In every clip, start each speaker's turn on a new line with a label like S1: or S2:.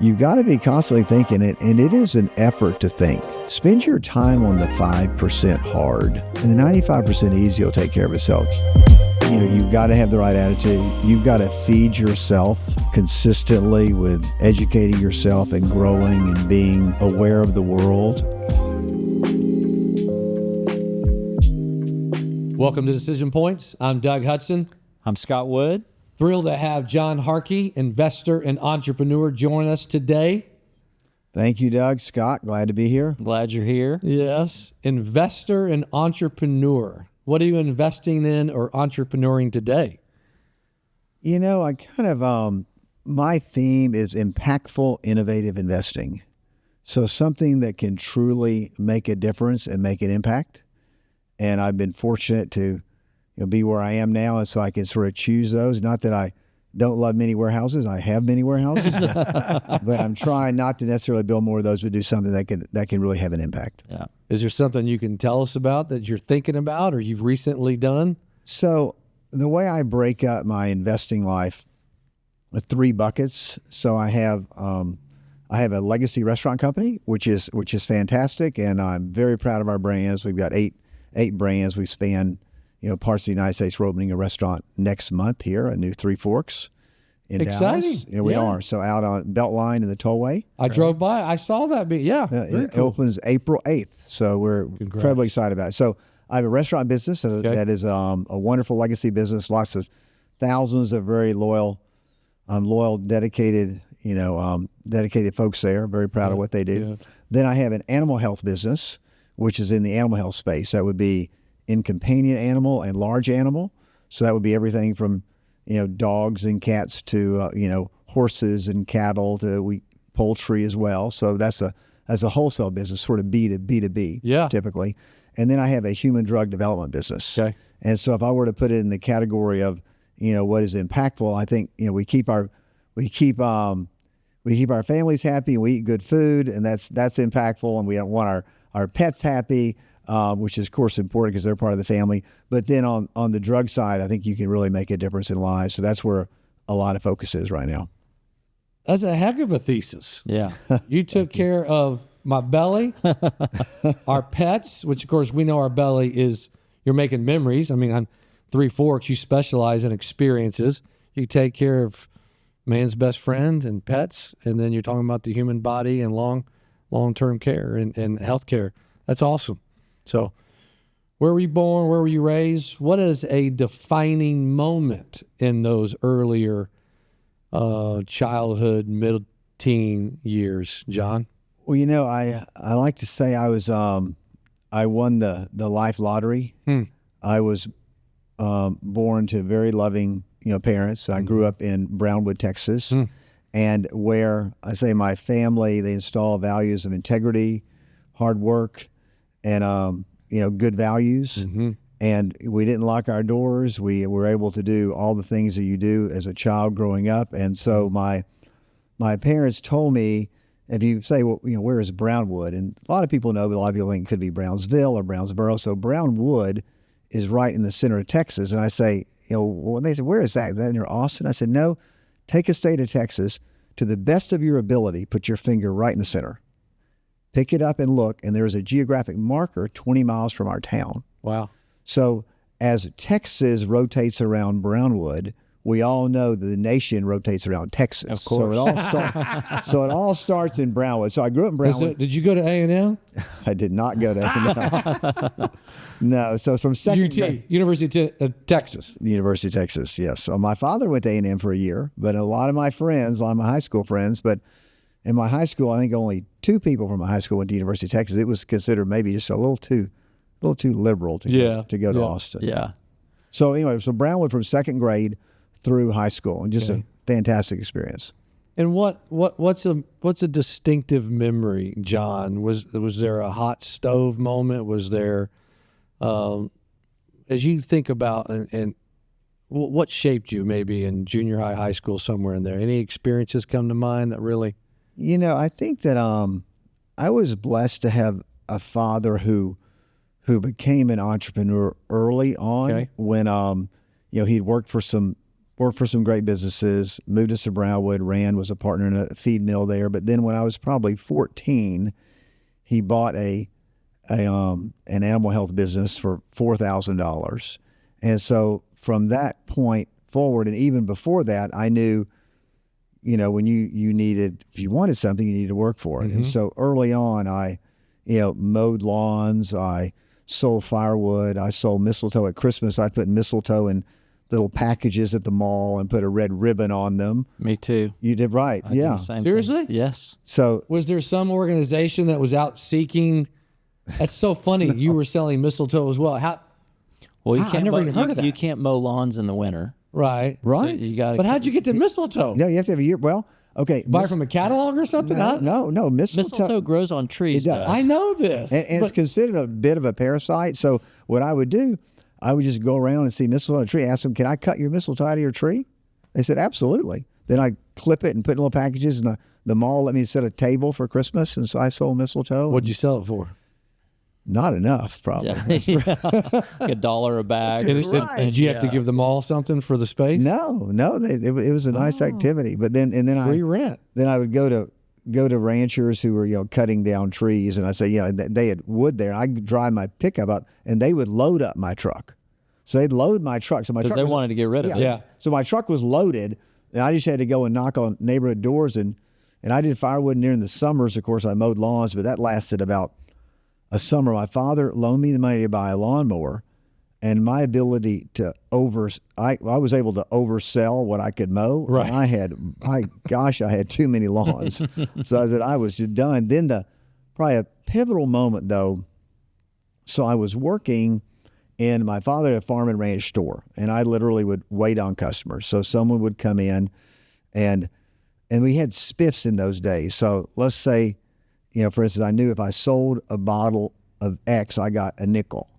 S1: You've got to be constantly thinking it, and it is an effort to think. Spend your time on the 5% hard, and the 95% easy will take care of itself. You've got to have the right attitude. You've got to feed yourself consistently with educating yourself and growing and being aware of the world.
S2: Welcome to Decision Points. I'm Doug Hudson.
S3: I'm Scott Wood.
S2: Thrilled to have John Harkey, investor and entrepreneur, join us today.
S1: Thank you, Doug. Scott, glad to be here.
S3: Glad you're here.
S2: Yes, investor and entrepreneur. What are you investing in or entrepreneuring today?
S1: I kind of, my theme is impactful, innovative investing. So something that can truly make a difference and make an impact. And I've been fortunate to be where I am now, and so I can sort of choose those. Not that I don't love many warehouses. I have many warehouses, but I'm trying not to necessarily build more of those, but do something that can really have an impact.
S3: Yeah.
S2: Is there something you can tell us about that you're thinking about or you've recently done?
S1: So the way I break up my investing life with 3 buckets. So I have a legacy restaurant company, which is fantastic, and I'm very proud of our brands. We've got eight brands. We span parts of the United States. We're opening a restaurant next month here, a new Three Forks in
S2: Exciting.
S1: Dallas. We are. So out on Beltline and the Tollway.
S2: I drove by. I saw that.
S1: It opens April 8th. So we're incredibly excited about it. So I have a restaurant business that is a wonderful legacy business. Lots of thousands of very loyal, dedicated folks there. Very proud of what they do. Yeah. Then I have an animal health business, which is in the animal health space. That would be in companion animal and large animal. So that would be everything from, dogs and cats to, horses and cattle to poultry as well. So that's a wholesale business, sort of B2B typically. And then I have a human drug development business.
S2: Okay.
S1: And so if I were to put it in the category of, what is impactful, I think, we keep our families happy and we eat good food, and that's impactful, and we don't want our pets happy. Which is, of course, important because they're part of the family. But then on the drug side, I think you can really make a difference in lives. So that's where a lot of focus is right now.
S2: That's a heck of a thesis.
S3: Yeah.
S2: You took care of my belly, our pets, which, of course, we know our belly is, you're making memories. I mean, on Three Forks, you specialize in experiences. You take care of man's best friend and pets, and then you're talking about the human body and long-term care and health care. That's awesome. So where were you born? Where were you raised? What is a defining moment in those earlier childhood, middle teen years, John?
S1: Well, I like to say I won the life lottery. I was born to very loving parents. I grew up in Brownwood, Texas, and where I say my family, they install values of integrity, hard work, and good values. Mm-hmm. And we didn't lock our doors. We were able to do all the things that you do as a child growing up. And so my parents told me, if you say, well, where is Brownwood? And a lot of people know, but a lot of people think it could be Brownsville or Brownsboro. So Brownwood is right in the center of Texas. And I say, when they said, where is that? Is that near Austin? I said, no, take a state of Texas to the best of your ability, put your finger right in the center. Pick it up and look, and there's a geographic marker 20 miles from our town.
S2: Wow.
S1: So as Texas rotates around Brownwood, we all know that the nation rotates around Texas.
S3: Of course.
S1: So it all starts in Brownwood. So I grew up in Brownwood.
S2: Did you go to A&M?
S1: I did not go to A&M. No. So from second grade.
S2: University of Texas.
S1: University of Texas, yes. So my father went to A&M for a year, but a lot of my high school friends, but in my high school, I think only 2 people from my high school went to University of Texas. It was considered maybe just a little too liberal to go to Austin.
S3: Yeah.
S1: So anyway, Brownwood from second grade through high school, and just a fantastic experience.
S2: And what's a distinctive memory, John? Was there a hot stove moment? Was there, as you think about and what shaped you maybe in junior high school, somewhere in there? Any experiences come to mind that really?
S1: I think that I was blessed to have a father who became an entrepreneur early on when he'd worked for some worked for some great businesses, moved us to Brownwood, was a partner in a feed mill there. But then when I was probably 14, he bought an animal health business for $4,000. And so from that point forward, and even before that, I knew, when you needed, if you wanted something, you needed to work for it. Mm-hmm. And so early on, I, mowed lawns, I sold firewood, I sold mistletoe at Christmas. I put mistletoe in little packages at the mall and put a red ribbon on them.
S3: Me too.
S1: You did right.
S3: I did the same
S2: Seriously?
S3: thing. Yes.
S1: So
S2: was there some organization that was out seeking? That's so funny. No. You were selling mistletoe as well.
S3: Well, you can't.
S2: I never even heard of that.
S3: You can't mow lawns in the winter.
S2: Right.
S3: So you got.
S2: But how'd you get to mistletoe?
S1: No, you have to have a year. Well, okay.
S2: Buy from a catalog or something?
S1: No.
S3: Mistletoe grows on trees.
S1: It does.
S2: I know this.
S1: And it's considered a bit of a parasite. So what I would do, I would just go around and see mistletoe on a tree, ask them, can I cut your mistletoe out of your tree? They said, absolutely. Then I'd clip it and put in little packages, and the mall let me set a table for Christmas, and so I sold mistletoe.
S2: What'd you sell it for?
S1: Not enough, probably.
S3: Yeah. Like $1 a bag.
S2: And did you have to give the mall something for the space?
S1: No. It was a nice activity. But then
S2: free rent.
S1: Then I would go to ranchers who were cutting down trees, and I say they had wood there. I'd drive my pickup up, and they would load up my truck. So they'd load my truck. So my truck
S3: they wanted to get rid of it.
S2: Yeah.
S1: So my truck was loaded, and I just had to go and knock on neighborhood doors, and I did firewood during the summers. Of course, I mowed lawns, but that lasted about a summer. My father loaned me the money to buy a lawnmower, and my ability to I was able to oversell what I could mow.
S2: Right.
S1: And I had too many lawns. So I said I was just done. Then probably a pivotal moment though. So I was working, and my father had a farm and ranch store, and I literally would wait on customers. So someone would come in, and we had spiffs in those days. So let's say, for instance, I knew if I sold a bottle of X, I got a nickel.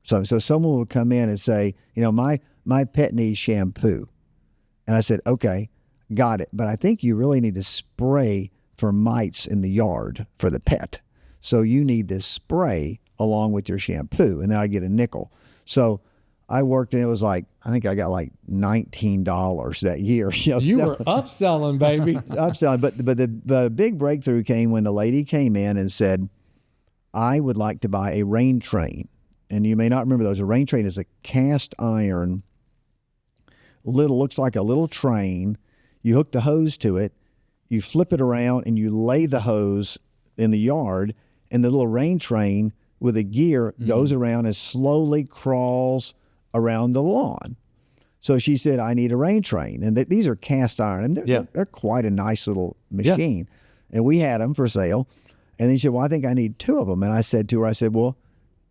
S1: So someone would come in and say, my pet needs shampoo. And I said, okay, got it. But I think you really need to spray for mites in the yard for the pet. So you need this spray along with your shampoo. And then I get a nickel. So I worked, and it was I think I got $19 that year.
S2: You were upselling, baby.
S1: Upselling. But the big breakthrough came when the lady came in and said, I would like to buy a rain train. And you may not remember those. A rain train is a cast iron, looks like a little train. You hook the hose to it, you flip it around, and you lay the hose in the yard, and the little rain train with a gear goes around and slowly crawls around the lawn. So she said, I need a rain train. And these are cast iron. And they're quite a nice little machine. Yeah. And we had them for sale. And then she said, well, I think I need 2 of them. And I said to her, well,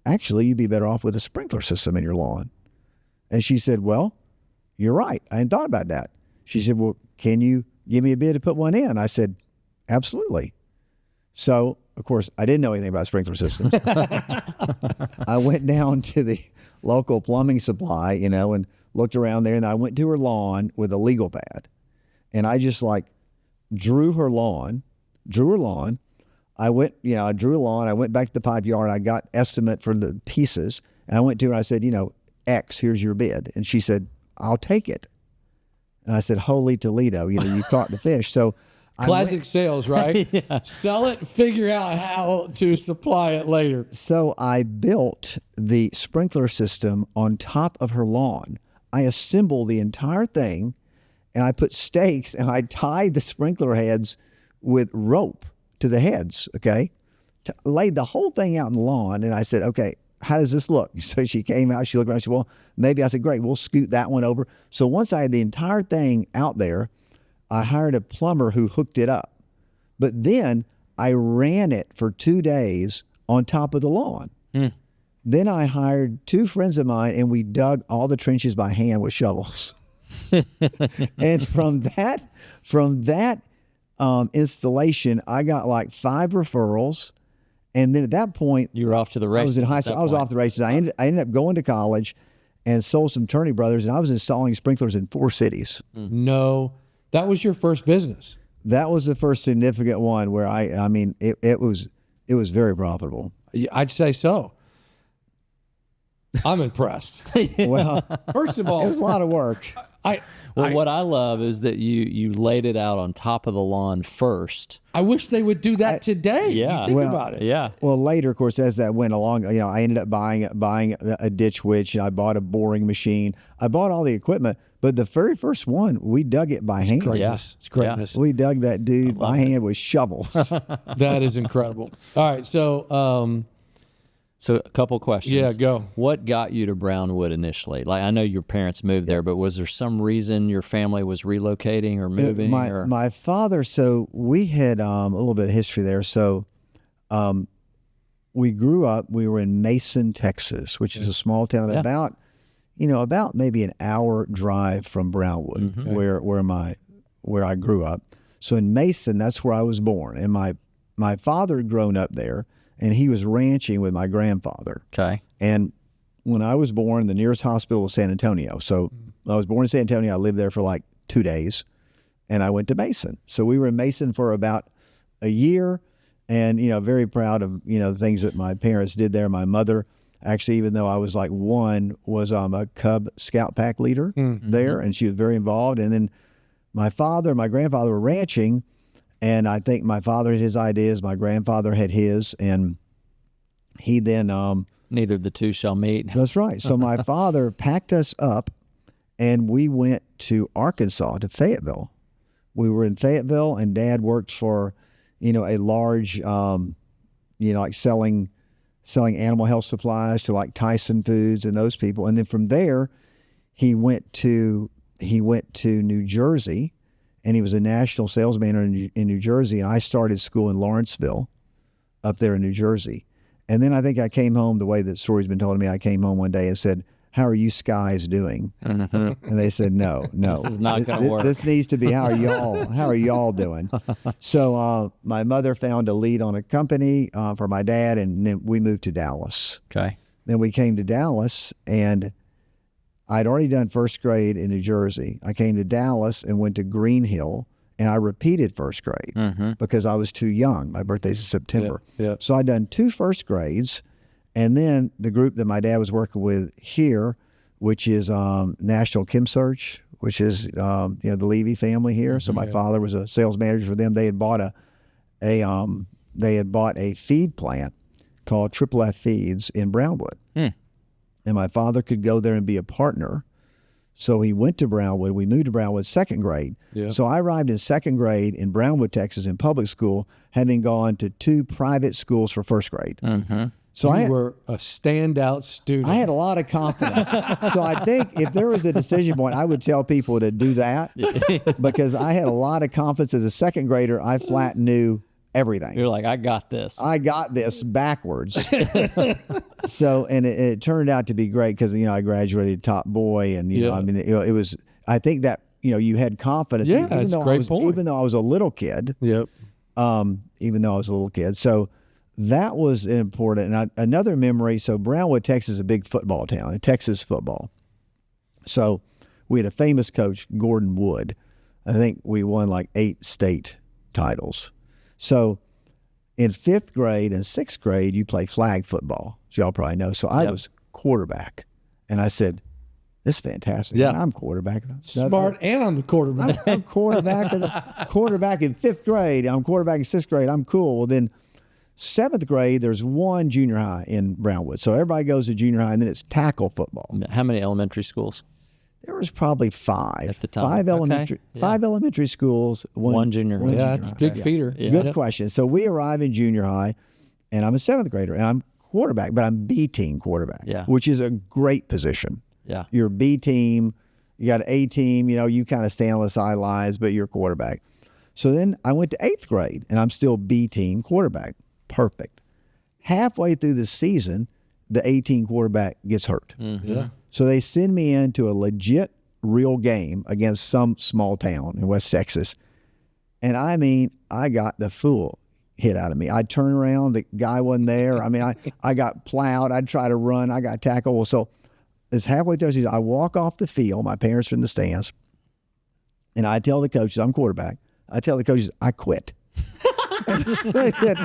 S1: actually, you'd be better off with a sprinkler system in your lawn. And she said, well, you're right. I hadn't thought about that. She said, well, can you give me a bid to put one in? I said, absolutely. So, of course, I didn't know anything about sprinkler systems. I went down to the local plumbing supply, and looked around there, and I went to her lawn with a legal pad. And I just drew her lawn. I went, I drew a lawn. I went back to the pipe yard. I got estimate for the pieces. And I went to her, I said, X, here's your bid. And she said, I'll take it. And I said, holy Toledo, you caught the fish. So
S2: classic sales, right? Yeah. Sell it, figure out how to supply it later.
S1: So I built the sprinkler system on top of her lawn. I assembled the entire thing, and I put stakes, and I tied the sprinkler heads with rope to the heads, okay? Laid the whole thing out in the lawn, and I said, okay, how does this look? So she came out, she looked around, she said, well, maybe. I said, great, we'll scoot that one over. So once I had the entire thing out there, I hired a plumber who hooked it up. But then I ran it for 2 days on top of the lawn. Then I hired 2 friends of mine, and we dug all the trenches by hand with shovels. And from that installation, I got 5 referrals. And then at that point,
S3: you were off to the races.
S1: I was in high school. I was off the races. I ended up going to college and sold some Turney Brothers, and I was installing sprinklers in 4 cities.
S2: No, that was your first business.
S1: That was the first significant one where it was very profitable.
S2: I'd say so. I'm impressed.
S1: Well,
S2: First of
S1: it was
S2: all,
S1: a lot of work.
S3: What I love is that you laid it out on top of the lawn first.
S2: I wish they would do that today.
S3: Yeah.
S2: You think
S1: Well,
S2: about it.
S3: Yeah.
S1: Well, later, of course, as that went along, I ended up buying a ditch witch, and I bought a boring machine. I bought all the equipment, but the very first one, we dug it by hand.
S2: Greatness. It's greatness.
S1: We dug that dude by hand with shovels.
S2: That is incredible. All right. So,
S3: So a couple questions.
S2: Yeah, go.
S3: What got you to Brownwood initially? Like I know your parents moved there, but was there some reason your family was relocating or moving?
S1: My father, so we had a little bit of history there. So we grew up, we were in Mason, Texas, which is a small town about maybe an hour drive from Brownwood, where I grew up. So in Mason, that's where I was born. And my father had grown up there, and he was ranching with my grandfather.
S3: Okay.
S1: And when I was born, the nearest hospital was San Antonio. So I was born in San Antonio. I lived there for like 2 days, and I went to Mason. So we were in Mason for about a year, and very proud of the things that my parents did there. My mother, actually, even though I was like 1, was a Cub Scout pack leader there, and she was very involved. And then my father and my grandfather were ranching. And I think my father had his ideas, my grandfather had his, and he then...
S3: Neither of the two shall meet.
S1: That's right. So my father packed us up, and we went to Arkansas, to Fayetteville. We were in Fayetteville, and Dad worked for, a large, like selling animal health supplies to like Tyson Foods and those people. And then from there, he went to New Jersey. And he was a national sales manager in New Jersey, and I started school in Lawrenceville up there in New Jersey. And then I think I came home, the way the story's been told to me, I came home one day and said, "How are you skies doing?" And they said, no.
S3: This is not going to work.
S1: This needs to be, how are y'all doing? So my mother found a lead on a company for my dad, and then we moved to Dallas.
S3: Okay.
S1: Then we came to Dallas, and I'd already done first grade in New Jersey. I came to Dallas and went to Green Hill, and I repeated first grade because I was too young. My birthday's in September.
S2: Yeah.
S1: So I'd done 2 first grades, and then the group that my dad was working with here, which is National Chem Search, which is the Levy family here. So my father was a sales manager for them. They had bought a feed plant called Triple F Feeds in Brownwood. And my father could go there and be a partner. So he went to Brownwood. We moved to Brownwood 2nd grade. Yeah. So I arrived in 2nd grade in Brownwood, Texas, in public school, having gone to 2 private schools for first grade. So
S2: you were a standout student.
S1: I had a lot of confidence. So I think if there was a decision point, I would tell people to do that because I had a lot of confidence. As a 2nd grader, I flat knew everything.
S3: You're like, I got this.
S1: I got this backwards. So, and it turned out to be great because, I graduated top boy, and, it was, I think that, you had confidence.
S2: Yeah, that's a great point.
S1: Even though I was a little kid.
S2: Yep.
S1: So that was important. And another memory, so Brownwood, Texas is a big football town, Texas football. So we had a famous coach, Gordon Wood. I think we won like 8 state titles. So in 5th grade and 6th grade, you play flag football, as y'all probably know. So I was quarterback. And I said, this is fantastic.
S2: Yeah.
S1: I'm quarterback.
S2: Smart, and I'm the quarterback.
S1: I'm quarterback in 5th grade. I'm quarterback in 6th grade. I'm cool. Well, then 7th grade, there's 1 junior high in Brownwood. So everybody goes to junior high, and then it's tackle football.
S3: How many elementary schools?
S1: There was probably 5
S3: at the time.
S1: 5 elementary,
S3: Okay.
S1: 5 elementary schools, one
S3: junior high.
S2: Yeah, it's a big feeder.
S3: Yeah.
S1: Good question. So we arrive in junior high, and I'm a 7th grader, and I'm quarterback, but I'm B team quarterback, which is a great position.
S3: Yeah.
S1: You're B team, you got an A team, you kind of stand on the sidelines, but you're quarterback. So then I went to 8th grade, and I'm still B team quarterback. Perfect. Halfway through the season, the A team quarterback gets hurt.
S2: Yeah.
S1: So they send me into a legit real game against some small town in West Texas. And I mean, I got the fool hit out of me. I'd turn around, the guy wasn't there. I mean, I got plowed. I'd try to run. I got tackled. So it's halfway through the season. I walk off the field. My parents are in the stands. And I tell the coaches, I'm quarterback. I tell the coaches, I quit. They said,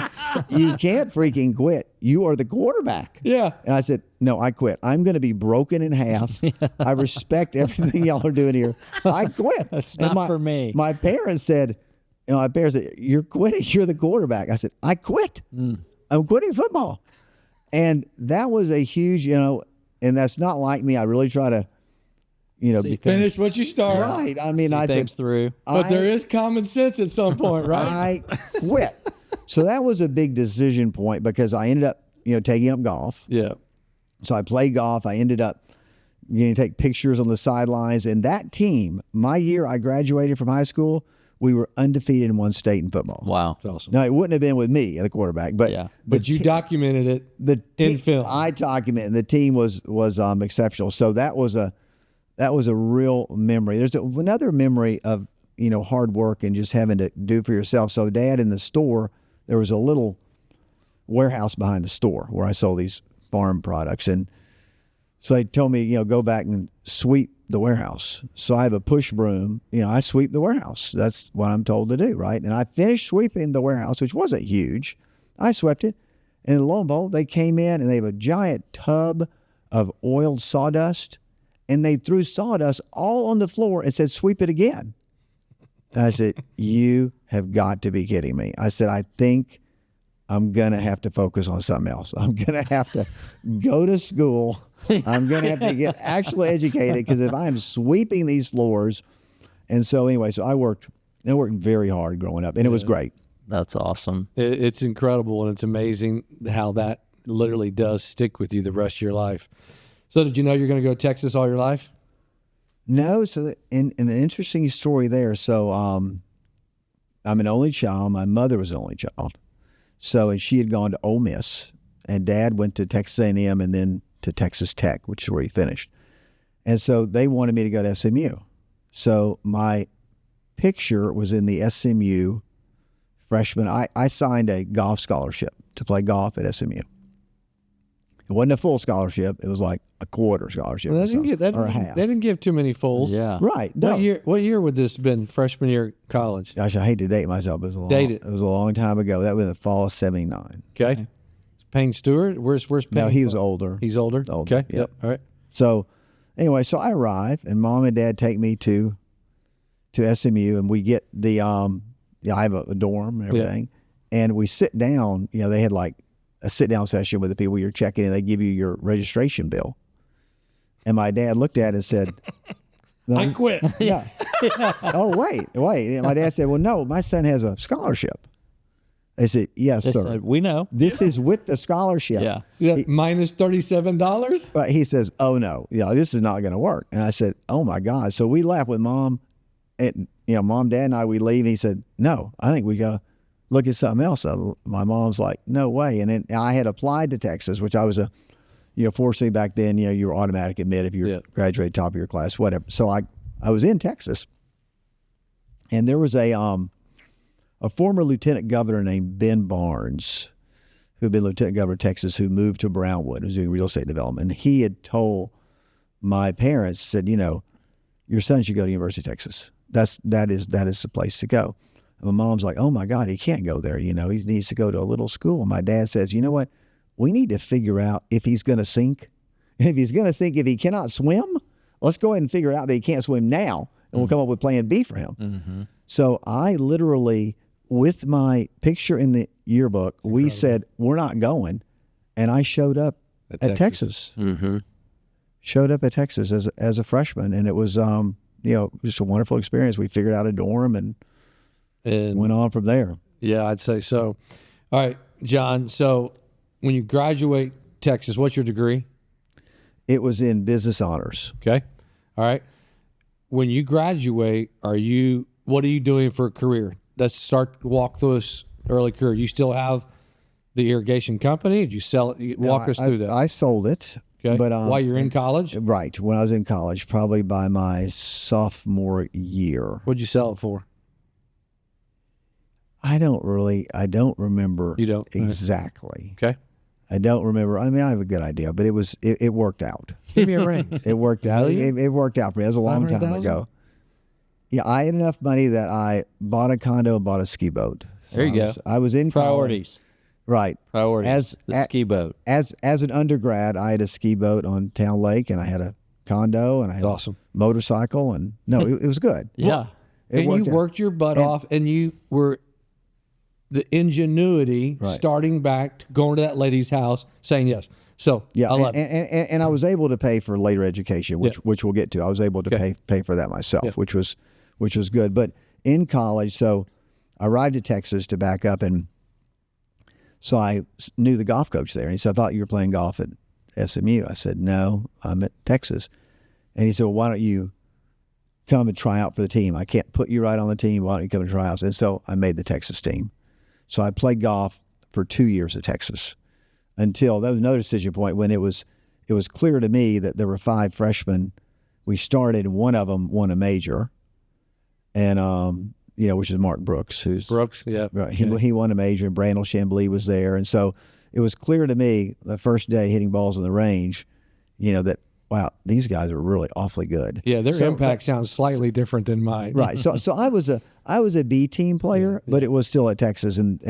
S1: you can't freaking quit. You are the quarterback.
S2: Yeah.
S1: And I said, no, I quit. I'm going to be broken in half. I respect everything y'all are doing here. I quit.
S3: It's
S1: And
S3: not for me.
S1: My parents said, you're quitting. You're the quarterback. I said, I quit. I'm quitting football. And that was a huge, and that's not like me. I really try to,
S2: Finish what you start.
S1: right. I mean,
S3: See
S1: I
S3: things
S1: said,
S3: through.
S2: But there is common sense at some point, right?
S1: I quit. So that was a big decision point because I ended up, taking up golf.
S2: Yeah.
S1: So I played golf. I ended up getting to take pictures on the sidelines. And that team, my year I graduated from high school, we were undefeated in one state in football.
S3: Wow.
S2: That's awesome.
S1: Now, it wouldn't have been with me, the quarterback, but
S3: Yeah.
S2: But you documented it in film.
S1: I documented. The team was exceptional. So that was a real memory. There's another memory of hard work and just having to do for yourself. So Dad, in the store, there was a little warehouse behind the store where I sold these farm products, and so they told me go back and sweep the warehouse. So I have a push broom. I sweep the warehouse. That's what I'm told to do, right? And I finished sweeping the warehouse, which wasn't huge. I swept it, and lo and behold, they came in and they have a giant tub of oiled sawdust, and they threw sawdust all on the floor and said, "Sweep it again." And I said, "You have got to be kidding me." I said, "I think I'm going to have to focus on something else. I'm going to have to go to school. I'm going to have to get actually educated because if I'm sweeping these floors." And so anyway, so I worked very hard growing up, and it was great.
S3: That's awesome.
S2: It's incredible, and it's amazing how that literally does stick with you the rest of your life. So did you know you're going to go to Texas all your life?
S1: No, so in an interesting story there. So I'm an only child. My mother was an only child. So, and she had gone to Ole Miss, and Dad went to Texas A&M and then to Texas Tech, which is where he finished. And so they wanted me to go to SMU. So my picture was in the SMU freshman. I signed a golf scholarship to play golf at SMU. It wasn't a full scholarship. It was like a quarter scholarship or a half.
S2: They didn't give too many fulls.
S3: Yeah.
S1: Right. No.
S2: What year would this have been, freshman year of college?
S1: Gosh, I hate to date myself. It was a long time ago. That was in the fall of '79.
S2: Okay. Payne Stewart? Where's Payne?
S1: No, he was older.
S2: He's older? Okay. Yep. All right.
S1: So anyway, so I arrive, and Mom and Dad take me to SMU, and we get the I have a dorm and everything, and we sit down. They had like a sit-down session with the people you're checking in. They give you your registration bill. And my dad looked at it and said,
S2: I quit.
S1: Yeah. Oh, wait. And my dad said, well, no, my son has a scholarship. I said, yes,
S3: They
S1: sir.
S3: said, we know.
S1: This is with the scholarship.
S3: Yeah.
S2: Minus $37?
S1: But he says, oh, no, this is not going to work. And I said, oh, my God. So we left with Mom, and, Mom, Dad, and I, we leave. And he said, no, I think we got to look at something else. So my mom's like, no way. And then I had applied to Texas, which I was fortunately back then, you were automatic admit if you graduated top of your class, whatever. So I was in Texas, and there was a former lieutenant governor named Ben Barnes, who had been lieutenant governor of Texas, who moved to Brownwood, was doing real estate development. And he had told my parents, said, your son should go to University of Texas. That is the place to go. And my mom's like, oh my God, he can't go there. He needs to go to a little school. And my dad says, you know what? We need to figure out if he's going to sink. If he's going to sink, if he cannot swim, let's go ahead and figure out that he can't swim now, and we'll come up with plan B for him. Mm-hmm. So I literally, with my picture in the yearbook, we said, we're not going. And I showed up at Texas.
S3: Mm-hmm.
S1: Showed up at Texas as a freshman. And it was, just a wonderful experience. We figured out a dorm and went on from there.
S2: Yeah, I'd say so. All right, John. So when you graduate Texas, what's your degree?
S1: It was in business honors.
S2: Okay. All right. When you graduate, what are you doing for a career? Let's walk through this early career. You still have the irrigation company? Did you sell it? Walk us through that.
S1: I sold it.
S2: Okay.
S1: But
S2: while you're in college?
S1: Right. When I was in college, probably by my sophomore year.
S2: What'd you sell it for?
S1: I don't remember.
S2: You don't?
S1: Exactly.
S2: Okay.
S1: I don't remember. I mean, I have a good idea, but it worked out.
S2: Give me a ring.
S1: It worked out. It worked out for me. It was a long time
S2: 500,000?
S1: ago. Yeah, I had enough money that I bought a condo and bought a ski boat. So
S3: There you go.
S1: I was in
S3: Priorities.
S1: college. Right.
S3: Priorities. The ski boat.
S1: As an undergrad, I had a ski boat on Town Lake, and I had a condo, and I had
S2: awesome.
S1: a motorcycle, and it was good.
S3: Yeah.
S1: It
S2: and you
S1: out.
S2: worked your butt off, and you were the ingenuity starting back, going to that lady's house, saying yes. So
S1: Yeah,
S2: I love it.
S1: and I was able to pay for later education, which we'll get to. I was able to pay for that myself, which was good. But in college, so I arrived at Texas to back up, and so I knew the golf coach there, and he said, "I thought you were playing golf at SMU." I said, "No, I'm at Texas." And he said, "Well, why don't you come and try out for the team? I can't put you right on the team. Why don't you come and try out?" And so I made the Texas team. So I played golf for 2 years at Texas until there was another decision point when it was clear to me that there were 5 freshmen. We started, and one of them won a major, and which is Mark Brooks, who's
S2: Brooks, yeah.
S1: right. He won a major, and Brandel Chambly was there, and so it was clear to me the first day hitting balls on the range, that wow, these guys are really awfully good.
S2: Yeah, their impact sounds slightly different than mine.
S1: Right. So I was a B team player, but it was still at Texas, and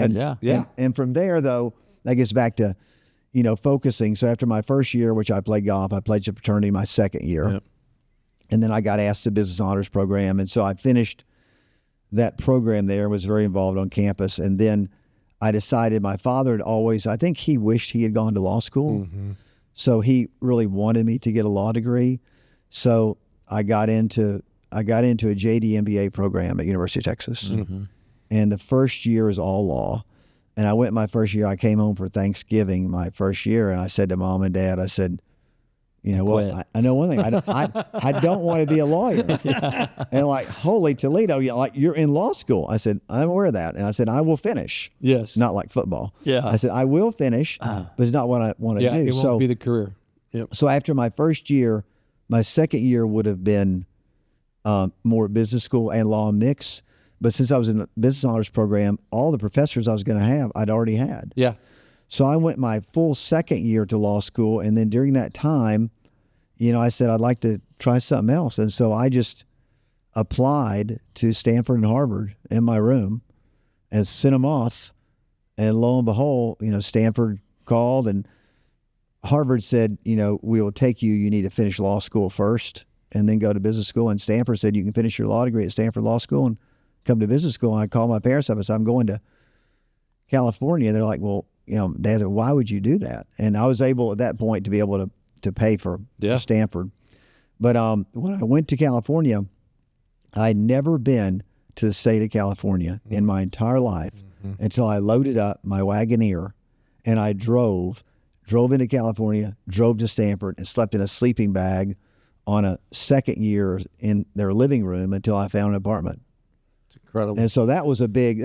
S1: from there though, that gets back to focusing. So after my first year, which I played golf, I played fraternity my second year, and then I got asked to business honors program, and so I finished that program there. Was very involved on campus, and then I decided my father had always. I think he wished he had gone to law school. Mm-hmm. So he really wanted me to get a law degree. So I got into a JD MBA program at University of Texas. Mm-hmm. And the first year is all law. And I went my first year, I came home for Thanksgiving my first year, and I said to Mom and Dad, I said, I know one thing. I don't want to be a lawyer. And like, holy Toledo, you're in law school. I said, I'm aware of that. And I said, I will finish.
S2: Yes.
S1: Not like football.
S3: Yeah.
S1: I said, I will finish, but it's not what I want to do.
S2: It won't be the career. Yep.
S1: So after my first year, my second year would have been more business school and law mix. But since I was in the business honors program, all the professors I was going to have, I'd already had.
S2: Yeah.
S1: So I went my full second year to law school, and then during that time, I said I'd like to try something else. And so I just applied to Stanford and Harvard in my room and sent them off. And lo and behold, Stanford called, and Harvard said, we will take you. You need to finish law school first and then go to business school. And Stanford said, you can finish your law degree at Stanford Law School and come to business school. And I called my parents up and said, I'm going to California. And they're like, well, Dad, why would you do that? And I was able at that point to be able to pay for Stanford. But when I went to California, I'd never been to the state of California in my entire life until I loaded up my Wagoneer and I drove into California, drove to Stanford, and slept in a sleeping bag on a second year in their living room until I found an apartment.
S2: It's incredible.
S1: And so that was a big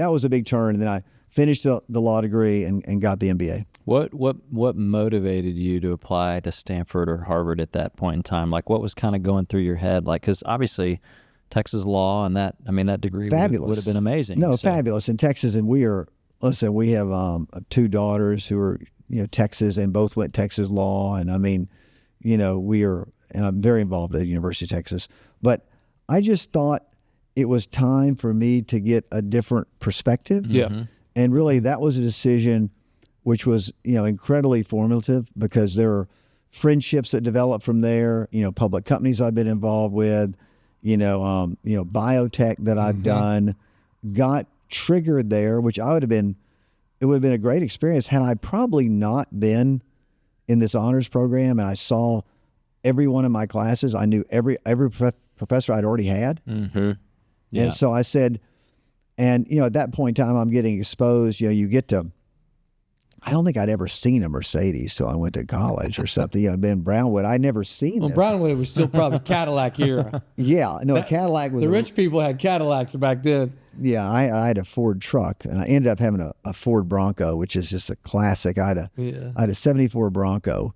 S1: turn. And then I finished the law degree and got the MBA.
S3: What motivated you to apply to Stanford or Harvard at that point in time? Like, what was kind of going through your head? Like, because obviously Texas law and that degree would have been amazing.
S1: No, fabulous. In Texas, and we have 2 daughters who are, Texas, and both went Texas law. And and I'm very involved at the University of Texas. But I just thought it was time for me to get a different perspective.
S2: Yeah. Mm-hmm.
S1: And really that was a decision which was, incredibly formative, because there are friendships that developed from there, public companies I've been involved with, biotech that I've done, got triggered there, which it would have been a great experience had I probably not been in this honors program and I saw every one of my classes. I knew every professor I'd already had. Mm-hmm. Yeah. And so I said, and, at that point in time, I'm getting exposed, you get to, I don't think I'd ever seen a Mercedes till I went to college or something. In Brownwood, I'd never seen this.
S2: Brownwood was still probably Cadillac era.
S1: Yeah, no, Cadillac was...
S2: The rich people had Cadillacs back then.
S1: Yeah, I had a Ford truck, and I ended up having a Ford Bronco, which is just a classic. I had a 74 Bronco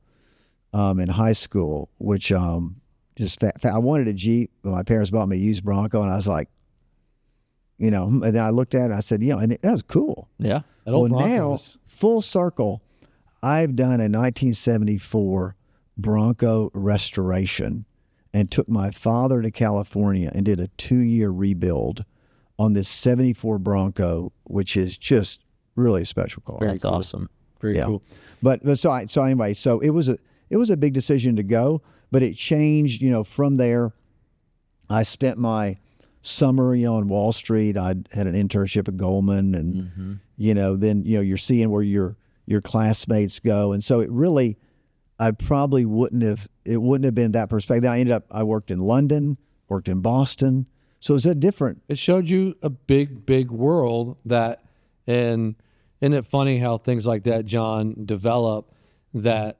S1: in high school, which just... I wanted a Jeep, but my parents bought me a used Bronco, and I was like, and then I looked at it, and I said, and that was cool.
S3: Yeah.
S1: Well, now, full circle, I've done a 1974 Bronco restoration, and took my father to California and did a 2-year rebuild on this 74 Bronco, which is just really a special car.
S3: That's awesome.
S2: Very cool.
S1: But anyway, so it was a big decision to go, but it changed, from there. I spent my summer, on Wall Street. I had an internship at Goldman, and then you're seeing where your classmates go, and so it really, it wouldn't have been that perspective. I worked in London, worked in Boston, so it's a different.
S2: It showed you a big world that, and isn't it funny how things like that, John, develop, that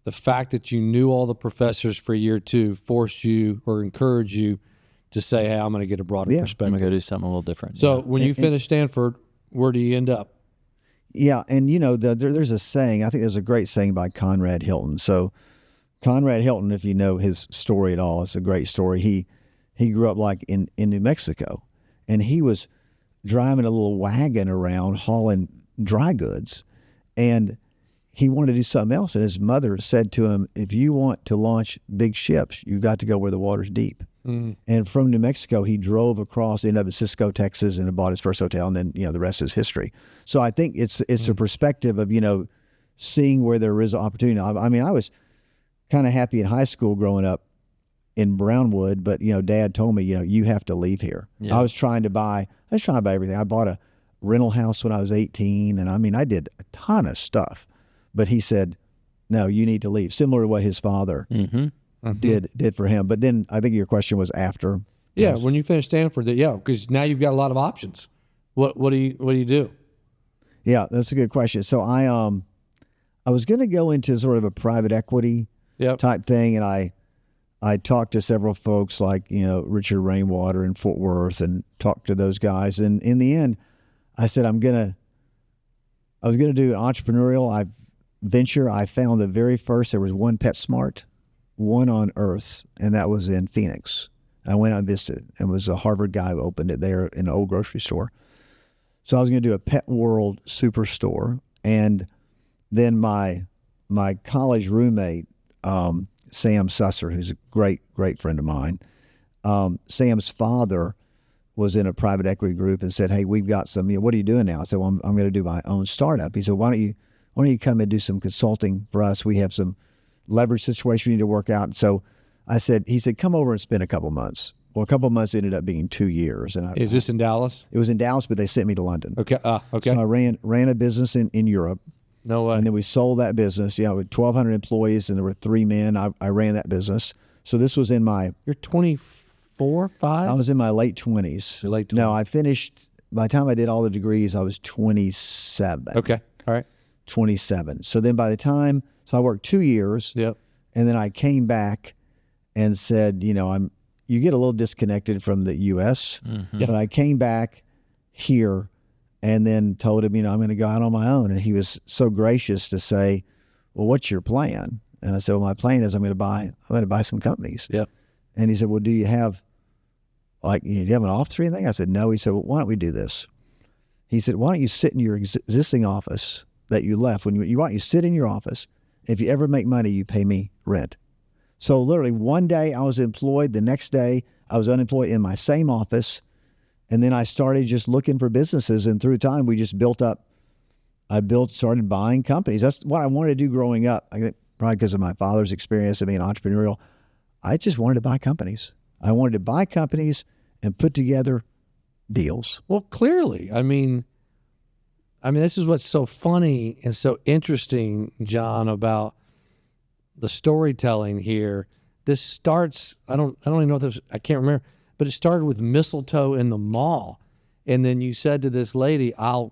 S2: the fact that you knew all the professors for year 2 forced you or encouraged you to say, hey, I'm going to get a broader perspective.
S3: I'm going to go do something a little different.
S2: So when you finish Stanford, where do you end up?
S1: Yeah, and there's a saying, I think there's a great saying by Conrad Hilton. So Conrad Hilton, if you know his story at all, it's a great story. He grew up like in New Mexico, and he was driving a little wagon around hauling dry goods, and he wanted to do something else. And his mother said to him, if you want to launch big ships, you've got to go where the water's deep. And from New Mexico, he drove across, ended up in Cisco, Texas, and bought his first hotel, and then, the rest is history. So I think it's a perspective of, seeing where there is opportunity. I mean, I was kind of happy in high school growing up in Brownwood, but, Dad told me, you have to leave here. Yeah. I was trying to buy everything. I bought a rental house when I was 18, and I did a ton of stuff. But he said, no, you need to leave, similar to what his father did for him. But then I think your question was after.
S2: Yeah, when you finish Stanford, because now you've got a lot of options. What do you do?
S1: Yeah, that's a good question. So I was going to go into sort of a private equity type thing, and I talked to several folks like Richard Rainwater in Fort Worth, and talked to those guys. And in the end, I said I was going to do an entrepreneurial venture. I found the very first, there was one PetSmart, one on Earth, and that was in Phoenix. I went out and visited, and it was a Harvard guy who opened it there in an old grocery store. So I was going to do a Pet World superstore, and then my college roommate, Sam Susser, who's a great friend of mine, Sam's father was in a private equity group and said, hey, we've got some, what are you doing now? I said, well, I'm going to do my own startup. He said, why don't you come and do some consulting for us? We have some leverage situation we need to work out. And so he said, come over and spend a couple months. Well, a couple months ended up being 2 years. And
S2: is this in Dallas?
S1: It was in Dallas, but they sent me to London.
S2: Okay. Okay.
S1: So I ran a business in Europe.
S2: No way.
S1: And then we sold that business. With 1,200 employees, and there were 3 men. I ran that business. So this was in my...
S2: You're 24, 5?
S1: I was in my late 20s.
S2: Your late 20s.
S1: No, I finished... By the time I did all the degrees, I was 27.
S2: Okay. All right.
S1: 27. So then by the time... So I worked 2 years.
S2: Yep.
S1: And then I came back and said, you get a little disconnected from the U.S. But I came back here and then told him, I'm going to go out on my own. And he was so gracious to say, well, what's your plan? And I said, well, my plan is I'm going to buy some companies.
S2: Yep.
S1: And he said, well, do you have do you have an office or anything? I said, no. He said, well, why don't we do this? He said, why don't you sit in your existing office that you left? Why don't you sit in your office? If you ever make money, you pay me rent. So literally one day I was employed. The next day I was unemployed in my same office. And then I started just looking for businesses. And through time, we just started buying companies. That's what I wanted to do growing up. I think probably because of my father's experience of being entrepreneurial. I just wanted to buy companies. I wanted to buy companies and put together deals.
S2: Well, clearly, I mean, this is what's so funny and so interesting, John, about the storytelling here. This starts, I don't even know if this, I can't remember, but it started with mistletoe in the mall. And then you said to this lady, I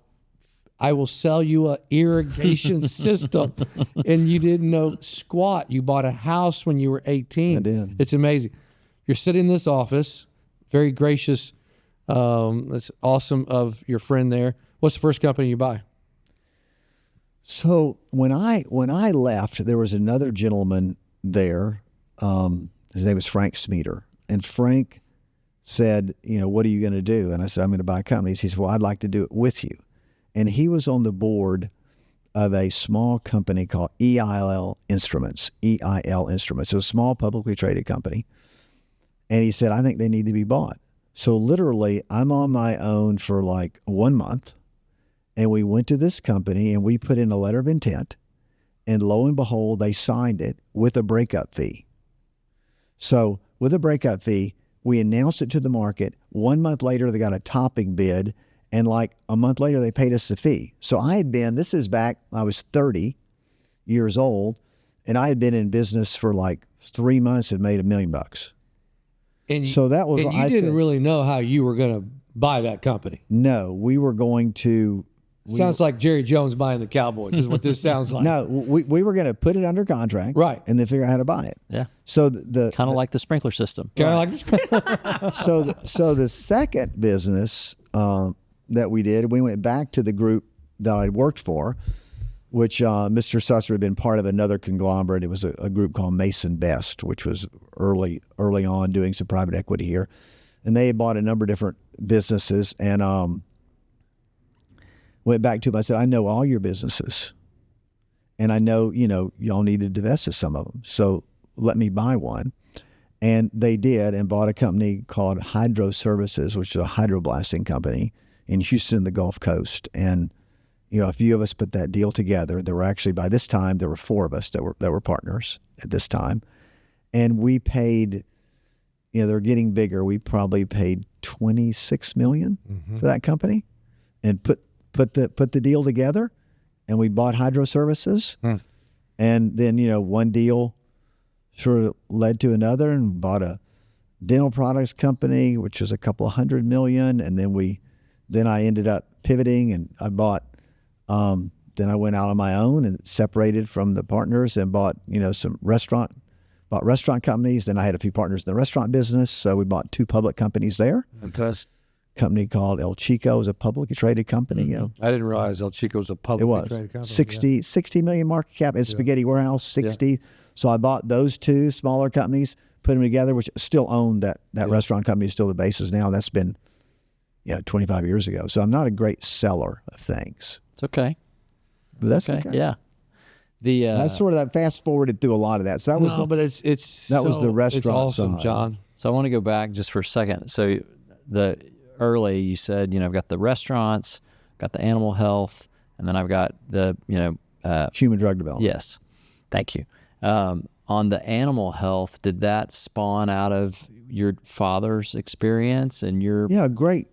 S2: will sell you a irrigation system. And you didn't know squat. You bought a house when you were 18.
S1: I did.
S2: It's amazing. You're sitting in this office, very gracious. It's awesome of your friend there. What's the first company you buy?
S1: So when I left, there was another gentleman there. His name was Frank Smeater. And Frank said, what are you going to do? And I said, I'm going to buy companies. He said, well, I'd like to do it with you. And he was on the board of a small company called EIL Instruments. EIL Instruments. It was a small publicly traded company. And he said, I think they need to be bought. So literally, I'm on my own for like 1 month. And we went to this company and we put in a letter of intent. And lo and behold, they signed it with a breakup fee. So with a breakup fee, we announced it to the market. 1 month later, they got a topping bid. And like a month later, they paid us the fee. So this is back, I was 30 years old. And I had been in business for like 3 months and made $1 million.
S2: And
S1: so that was,
S2: and you didn't really know how you were going to buy that company.
S1: No, we were going to.
S2: Sounds like Jerry Jones buying the Cowboys is what this sounds like.
S1: No, we were going to put it under contract,
S2: right,
S1: and then figure out how to buy it.
S3: Yeah.
S1: So the
S3: kind of like the sprinkler system.
S2: Kind of like the sprinkler.
S1: So the second business that we did, we went back to the group that I'd worked for, which Mr. Susser had been part of another conglomerate. It was a group called Mason Best, which was early on doing some private equity here, and they had bought a number of different businesses and. Went back to him. I said, I know all your businesses, and I know, y'all need to divest of some of them. So let me buy one. And they did, and bought a company called Hydro Services, which is a hydroblasting company in Houston, the Gulf Coast. And, a few of us put that deal together. There were actually, by this time, there were 4 of us that were partners at this time. And we paid, they're getting bigger. We probably paid $26 million for that company and put the deal together, and we bought Hydro Services. And then, one deal sort of led to another, and bought a dental products company, which was a couple of $100 million. And then I ended up pivoting, and I bought, then I went out on my own and separated from the partners and bought, some restaurant companies. Then I had a few partners in the restaurant business. So we bought 2 public companies there.
S2: Fantastic.
S1: Company called El Chico, was a publicly traded company.
S2: I didn't realize El Chico was a publicly traded company. 60 million market cap, and Spaghetti Warehouse 60. Yeah. So I bought those 2 smaller companies, put them together, which still own that restaurant company, is still the basis now. That's been 25 years ago. So I'm not a great seller of things.
S3: It's okay.
S1: But that's okay.
S3: Yeah.
S1: That's sort of that fast forwarded through a lot of that. So that was
S2: but it's
S1: was the restaurant.
S2: It's awesome,
S1: side.
S2: John.
S3: So I want to go back just for a second. So early you said, I've got the restaurants, got the animal health, and then I've got the,
S1: human drug development.
S3: Yes. Thank you. On the animal health, did that spawn out of your father's experience and your...
S1: Yeah, great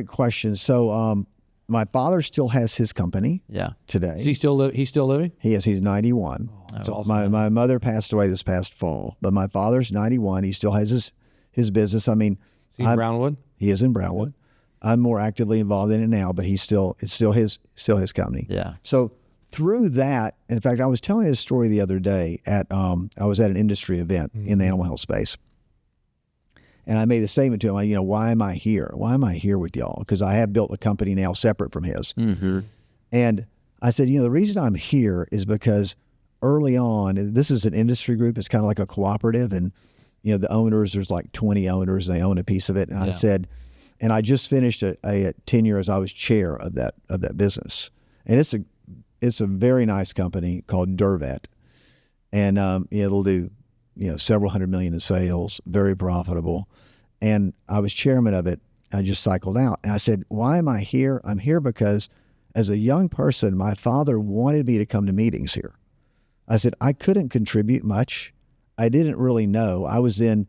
S1: question. So my father still has his company today.
S2: Is he still he's still living?
S1: He is. He's 91.
S2: Oh, that's awesome.
S1: My mother passed away this past fall, but my father's 91. He still has his business. I mean...
S2: Is he in Brownwood?
S1: He is in Brownwood. I'm more actively involved in it now, but it's still his company.
S3: Yeah.
S1: So through that, in fact, I was telling this story the other day I was at an industry event in the animal health space, and I made the statement to him, why am I here? Why am I here with y'all? Because I have built a company now separate from his. And I said, the reason I'm here is because early on, this is an industry group. It's kind of like a cooperative, and the owners, there's like 20 owners, and they own a piece of it. And I said, and I just finished a tenure as I was chair of that business. And it's a very nice company called Dervet. And it'll do, several $100 million in sales, very profitable. And I was chairman of it. I just cycled out. And I said, why am I here? I'm here because as a young person, my father wanted me to come to meetings here. I said, I couldn't contribute much. I didn't really know. I was in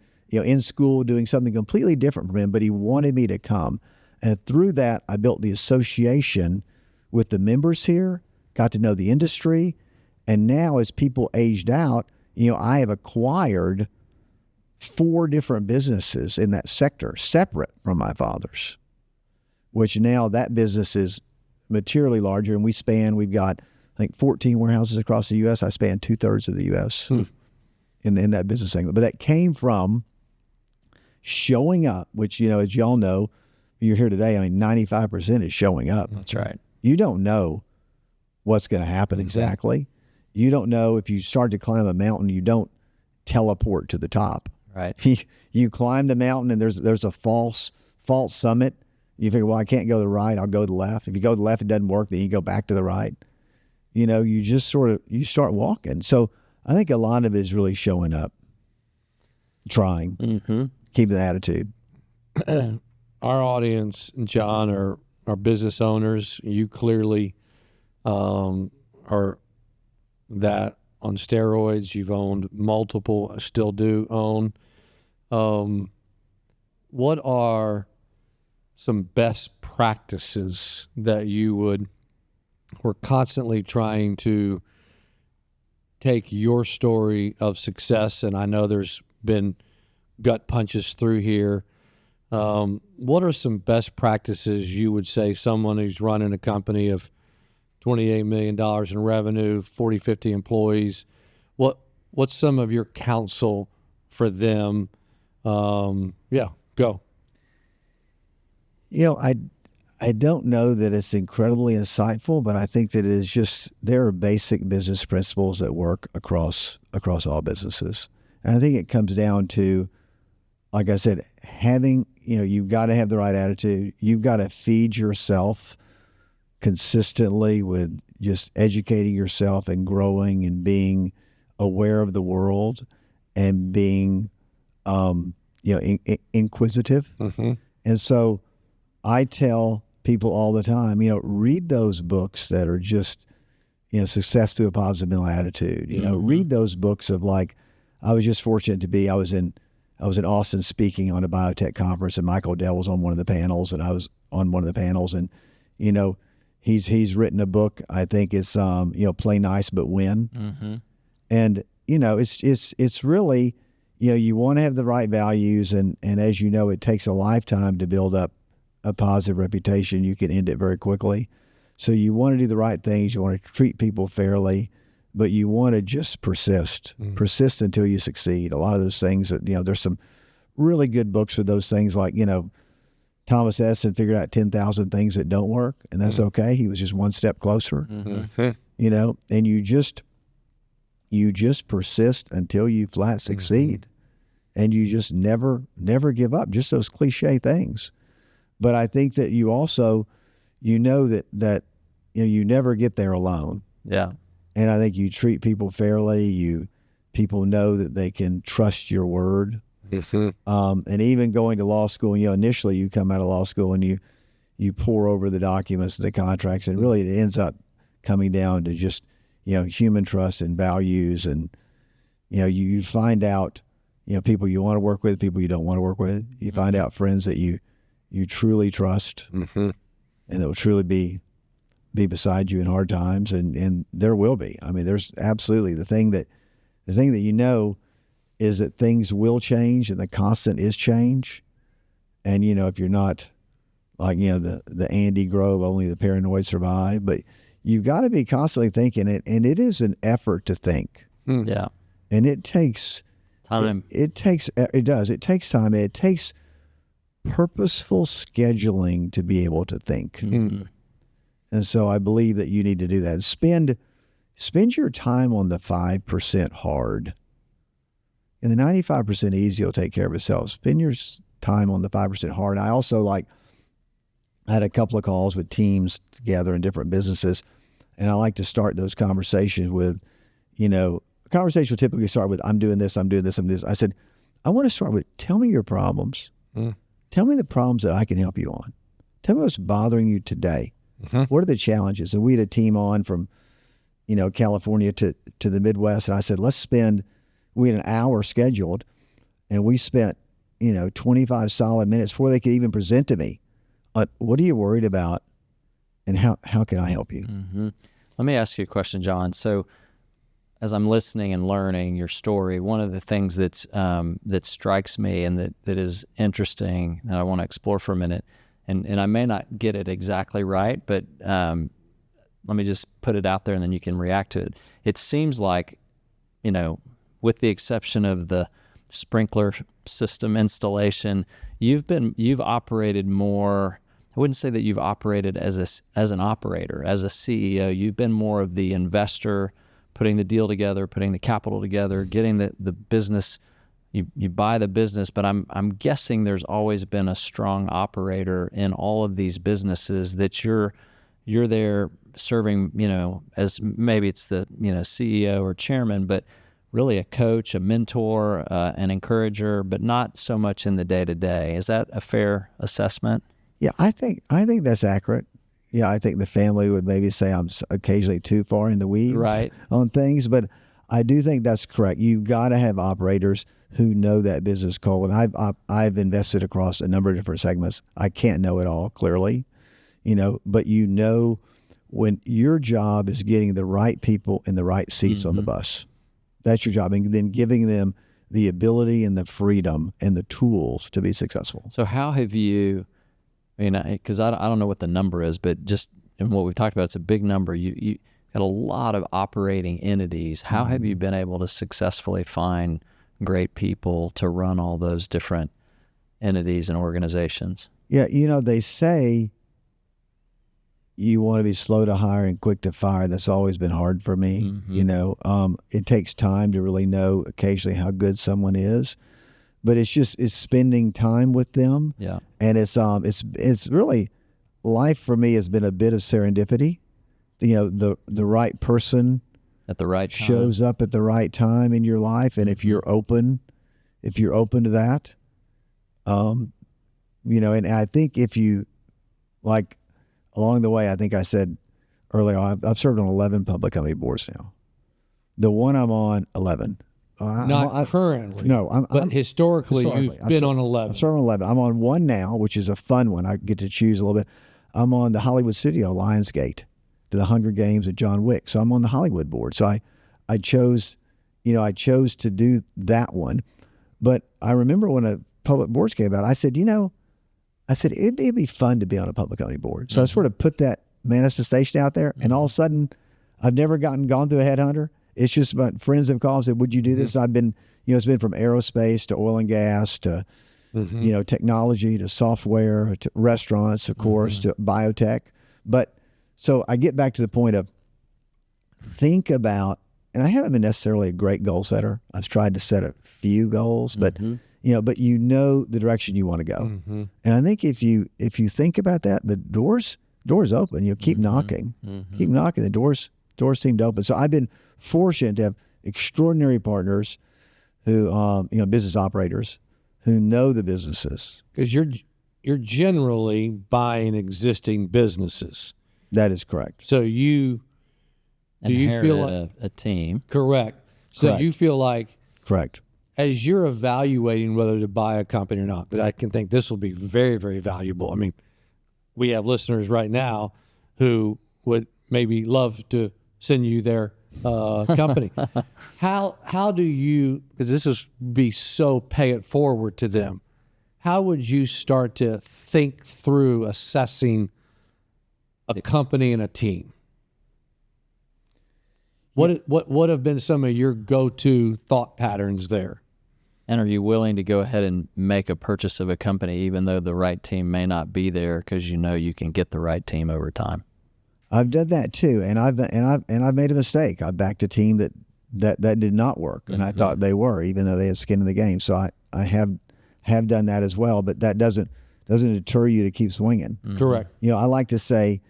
S1: school doing something completely different from him, but he wanted me to come. And through that, I built the association with the members here, got to know the industry. And now as people aged out, I have acquired 4 different businesses in that sector, separate from my father's, which now that business is materially larger. And we've got, I think, 14 warehouses across the U.S. I span 2/3 of the U.S. In that business segment. But that came from showing up, which, as y'all know, you're here today, 95% is showing up.
S3: That's right.
S1: You don't know what's going to happen exactly. You don't know if you start to climb a mountain, you don't teleport to the top.
S3: Right.
S1: You climb the mountain and there's a false summit. You figure, well, I can't go to the right, I'll go to the left. If you go to the left, it doesn't work, then you go back to the right. you just you start walking. So I think a lot of it is really showing up, trying, keeping the attitude.
S2: Our audience, John, are business owners. You clearly are that on steroids. You've owned multiple, still do own. What are some best practices that we're constantly trying to take your story of success, and I know there's been gut punches through here. What are some best practices you would say someone who's running a company of $28 million in revenue, 40, 50 employees, what's some of your counsel for them? Go.
S1: I don't know that it's incredibly insightful, but I think that it is just, there are basic business principles that work across all businesses. And I think it comes down to, like I said, having, you've got to have the right attitude. You've got to feed yourself consistently with just educating yourself and growing and being aware of the world and being, inquisitive. And so I tell people all the time, read those books that are just, Success Through a Positive Mental Attitude. Read those books of, like, I was just fortunate to be, I was in Austin speaking on a biotech conference, and Michael Dell was on one of the panels, and I was on one of the panels, and, he's written a book, I think it's, Play Nice But Win. And, it's really, you want to have the right values, and as you know, it takes a lifetime to build up a positive reputation. You can end it very quickly. So you want to do the right things. You want to treat people fairly, but you want to just persist until you succeed. A lot of those things that, there's some really good books with those things, like, Thomas Edison figured out 10,000 things that don't work, and that's okay. He was just one step closer, and you just persist until you flat succeed, and you just never give up. Just those cliche things. But I think that you also, that you never get there alone. Yeah. And I think you treat people fairly. People know that they can trust your word. And even going to law school, initially you come out of law school and you pour over the documents, the contracts, and really it ends up coming down to just, human trust and values. And, you find out, people you want to work with, people you don't want to work with. You find out friends that you truly trust, and that will truly be beside you in hard times, and there will be. I mean, there's absolutely the thing that is that things will change, and the constant is change. And if you're not like the Andy Grove, only the paranoid survive, but you've got to be constantly thinking it, and it is an effort to think. Yeah, and it takes time. It takes time. It takes purposeful scheduling to be able to think. And so I believe that you need to do that. Spend your time on the 5% hard, and the 95% easy will take care of itself. Spend your time on the 5% hard. I also I had a couple of calls with teams together in different businesses, and I like to start those conversations with, conversation will typically start with, I'm doing this, I'm doing this, I'm doing this. I said, I want to start with, tell me your problems. Tell me the problems that I can help you on. Tell me what's bothering you today. What are the challenges? And we had a team on from, California to the Midwest. And I said, we had an hour scheduled, and we spent, 25 solid minutes before they could even present to me. What are you worried about, and how can I help you?
S3: Let me ask you a question, John. So as I'm listening and learning your story, one of the things that strikes me and that is interesting that I want to explore for a minute, and I may not get it exactly right, but let me just put it out there and then you can react to it. It seems like, with the exception of the sprinkler system installation, you've operated more. I wouldn't say that you've operated as an operator, as a CEO. You've been more of the investor, putting the deal together, putting the capital together, getting the business. You buy the business, but I'm guessing there's always been a strong operator in all of these businesses, that you're there serving, as maybe it's the, CEO or chairman, but really a coach, a mentor, an encourager, but not so much in the day-to-day. Is that a fair assessment?
S1: Yeah, I think that's accurate. Yeah, I think the family would maybe say I'm occasionally too far in the weeds on things, but I do think that's correct. You've got to have operators who know that business cold. And I've invested across a number of different segments. I can't know it all clearly, but when your job is getting the right people in the right seats on the bus. That's your job, and then giving them the ability and the freedom and the tools to be successful.
S3: So how have you, because I don't know what the number is, but just in what we've talked about, it's a big number. You got a lot of operating entities. How have you been able to successfully find great people to run all those different entities and organizations?
S1: Yeah, they say you want to be slow to hire and quick to fire. That's always been hard for me. It takes time to really know occasionally how good someone is, but it's spending time with them.
S3: Yeah.
S1: And it's really, life for me has been a bit of serendipity. The right person
S3: at the right time
S1: shows up at the right time in your life. And if you're open to that, and I think if you, like, along the way, I think I said earlier, I've served on 11 public company boards now. The one I'm on, 11.
S2: Not currently.
S1: No,
S2: but historically, you've been on 11.
S1: I've served on 11. I'm on one now, which is a fun one. I get to choose a little bit. I'm on the Hollywood studio, Lionsgate, to the Hunger Games at John Wick. So I'm on the Hollywood board. So I chose to do that one. But I remember when a public boards came out, I said, it'd be fun to be on a public company board. So I sort of put that manifestation out there, and all of a sudden, I've never gone through a headhunter. It's just about friends have called and said, would you do this? I've been, it's been from aerospace to oil and gas to, technology to software to restaurants, of course, to biotech. But so I get back to the point of think about, and I haven't been necessarily a great goal setter. I've tried to set a few goals, but but the direction you want to go. And I think if you think about that, the doors open. You keep knocking, keep knocking. The doors seem to open. So I've been fortunate to have extraordinary partners who, business operators who know the businesses.
S2: Because you're generally buying existing businesses.
S1: That is correct.
S2: So do you feel like
S3: a team?
S2: Correct. So
S1: Correct.
S2: you feel like
S1: Correct.
S2: as you're evaluating whether to buy a company or not, that I can think this will be very, very valuable. I mean, we have listeners right now who would maybe love to send you their company. How do you, because this is be so pay it forward to them, how would you start to think through assessing a company and a team? What have been some of your go-to thought patterns there?
S3: And are you willing to go ahead and make a purchase of a company even though the right team may not be there because you can get the right team over time?
S1: I've done that too, and I've made a mistake. I backed a team that did not work, and I thought they were, even though they had skin in the game. So I have done that as well, but that doesn't deter you to keep swinging.
S2: Correct.
S1: I like to say,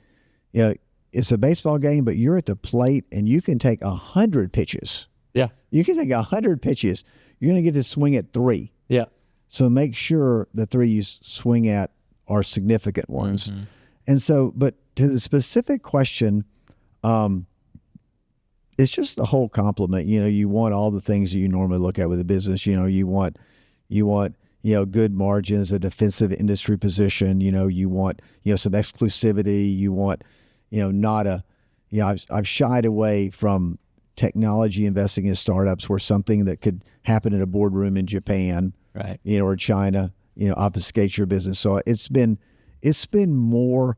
S1: it's a baseball game, but you're at the plate and you can take 100 pitches.
S2: Yeah.
S1: You can take 100 pitches. You're going to get to swing at 3.
S2: Yeah.
S1: So make sure the 3 you swing at are significant ones. And so, but to the specific question, it's just the whole complement. You want all the things that you normally look at with a business. You want good margins, a defensive industry position. You want some exclusivity. You want I've shied away from technology investing in startups where something that could happen in a boardroom in Japan,
S3: right,
S1: or China, obfuscates your business. So it's been more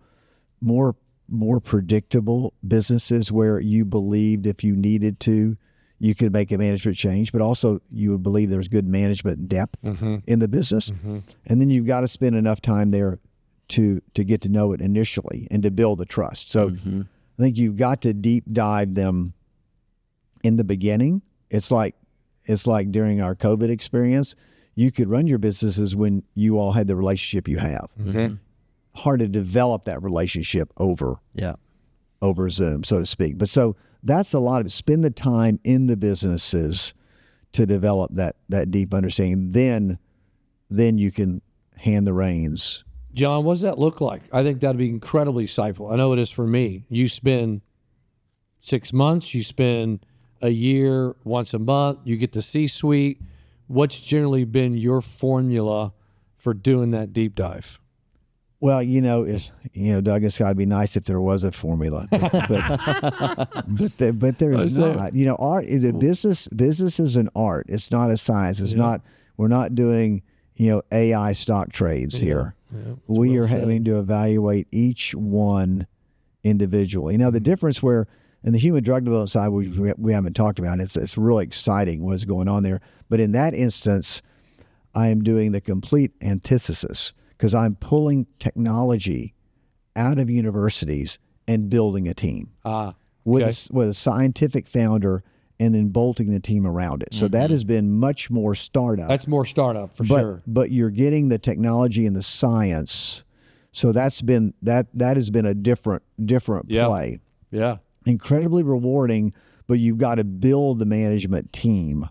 S1: predictable businesses where you believed if you needed to, you could make a management change, but also you would believe there's good management depth in the business. And then you've got to spend enough time there to get to know it initially and to build the trust. So I think you've got to deep dive them in the beginning. It's like during our COVID experience, you could run your businesses when you all had the relationship you have. Hard to develop that relationship over over Zoom, so to speak. But so that's a lot of it. Spend the time in the businesses to develop that deep understanding. Then you can hand the reins.
S2: John, what does that look like? I think that'd be incredibly insightful. I know it is for me. You spend 6 months, you spend a year, once a month, you get the C-suite. What's generally been your formula for doing that deep dive?
S1: Well, Doug, it's got to be nice if there was a formula, but there's not. Art, the business is an art. It's not a science. It's not. We're not doing AI stock trades here.
S2: Yeah,
S1: we are having to evaluate each one individually. The difference where in the human drug development side, we haven't talked about it. It's really exciting what's going on there. But in that instance, I am doing the complete antithesis, because I'm pulling technology out of universities and building a team with a scientific founder, and then bolting the team around it. So that has been much more startup.
S2: That's more startup for sure.
S1: But you're getting the technology and the science. So that has been a different play.
S2: Yeah.
S1: Incredibly rewarding, but you've got to build the management team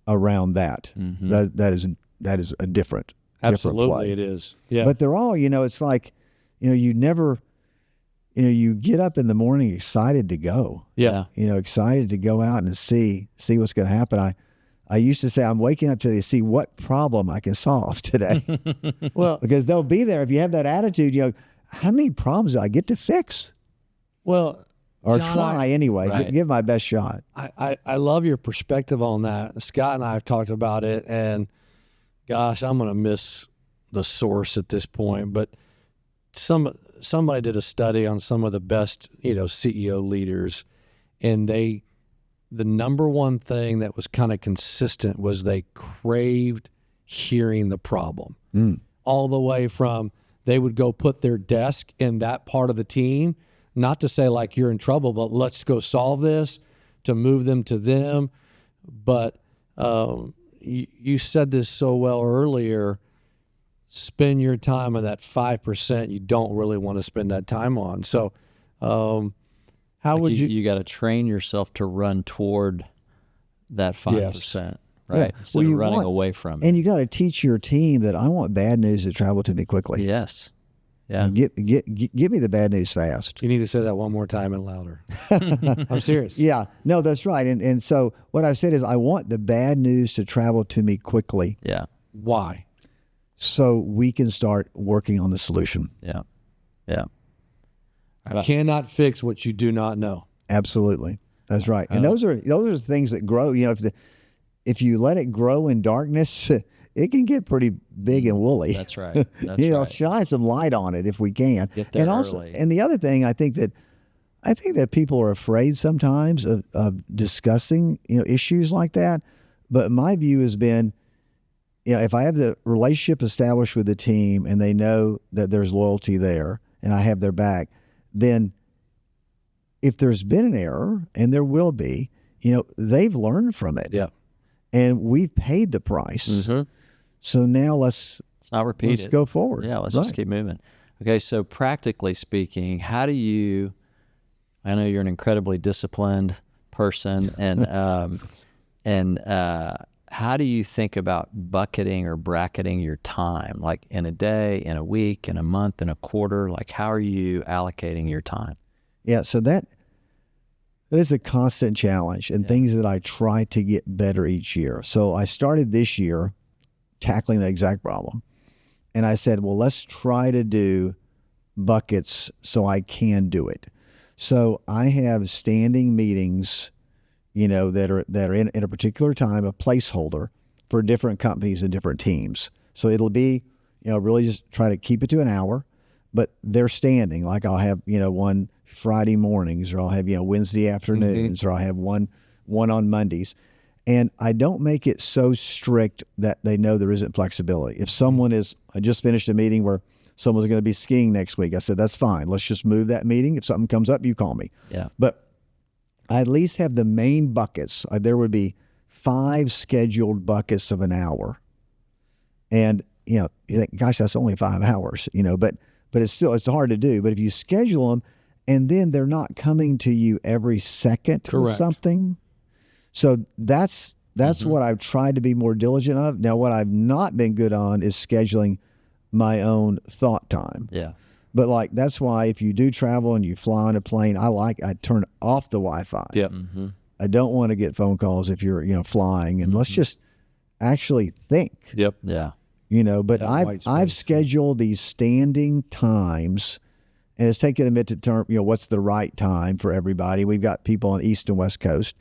S1: around that. That is a different
S2: Absolutely,
S1: play.
S2: it is. Yeah.
S1: But they're all, it's like, you never, you get up in the morning excited to go.
S2: Yeah.
S1: Excited to go out and see what's going to happen. I used to say I'm waking up today to see what problem I can solve today.
S2: Well,
S1: because they'll be there if you have that attitude. How many problems do I get to fix?
S2: Well,
S1: or
S2: John,
S1: try anyway.
S3: Right.
S1: Give my best shot.
S2: I love your perspective on that. Scott and I have talked about it, and gosh, I'm going to miss the source at this point, but somebody did a study on some of the best, CEO leaders, and the number one thing that was kind of consistent was they craved hearing the problem. All the way from they would go put their desk in that part of the team, not to say like you're in trouble, but let's go solve this, to move them to them. But you said this so well earlier, spend your time on that 5% you don't really want to spend that time on. So how would you...
S3: You got to train yourself to run toward that 5%, right?
S1: Yeah.
S3: Instead of running away from it.
S1: And you got to teach your team that I want bad news to travel to me quickly.
S3: Yes. Yeah.
S1: Give me the bad news fast.
S2: You need to say that one more time and louder. I'm serious.
S1: Yeah, no, that's right. And so what I've said is I want the bad news to travel to me quickly.
S3: Yeah.
S2: Why?
S1: So we can start working on the solution.
S3: Yeah. Yeah.
S2: I cannot fix what you do not know.
S1: Absolutely. That's right. And those are things that grow. If you let it grow in darkness, it can get pretty big and woolly.
S3: That's right. That's right.
S1: Shine some light on it if we can.
S3: Get there
S1: and also,
S3: early.
S1: and the other thing, I think that people are afraid sometimes of discussing issues like that. But my view has been, if I have the relationship established with the team and they know that there's loyalty there and I have their back, then if there's been an error, and there will be, they've learned from it.
S2: Yeah.
S1: And we've paid the price.
S3: Mm-hmm.
S1: So now let's
S3: not repeat
S1: let's
S3: it.
S1: go forward.
S3: Yeah, let's just keep moving. Okay, so practically speaking, how do you, I know you're an incredibly disciplined person, and how do you think about bucketing or bracketing your time, like in a day, in a week, in a month, in a quarter? Like, how are you allocating your time?
S1: Yeah, so that is a constant challenge and things that I try to get better each year. So I started this year tackling that exact problem. And I said, well, let's try to do buckets so I can do it. So I have standing meetings, that are in a particular time, a placeholder for different companies and different teams. So it'll be, really just try to keep it to an hour, but they're standing. Like I'll have, one Friday mornings, or I'll have, Wednesday afternoons, or I'll have one on Mondays. And I don't make it so strict that they know there isn't flexibility. If I just finished a meeting where someone's going to be skiing next week, I said, that's fine. Let's just move that meeting. If something comes up, you call me.
S3: Yeah.
S1: But I at least have the main buckets. There would be 5 scheduled buckets of an hour. And, you think, gosh, that's only 5 hours, but it's hard to do. But if you schedule them and then they're not coming to you every second with
S2: Correct.
S1: something. So that's what I've tried to be more diligent of. Now, what I've not been good on is scheduling my own thought time.
S3: Yeah.
S1: But like that's why if you do travel and you fly on a plane, I turn off the Wi-Fi.
S2: Yep.
S1: I don't want to get phone calls if you're flying, and let's just actually think.
S2: Yep.
S3: Yeah.
S1: But
S2: That white
S1: I've
S2: space.
S1: scheduled these standing times, and it's taken a minute to determine what's the right time for everybody. We've got people on the East and West Coast,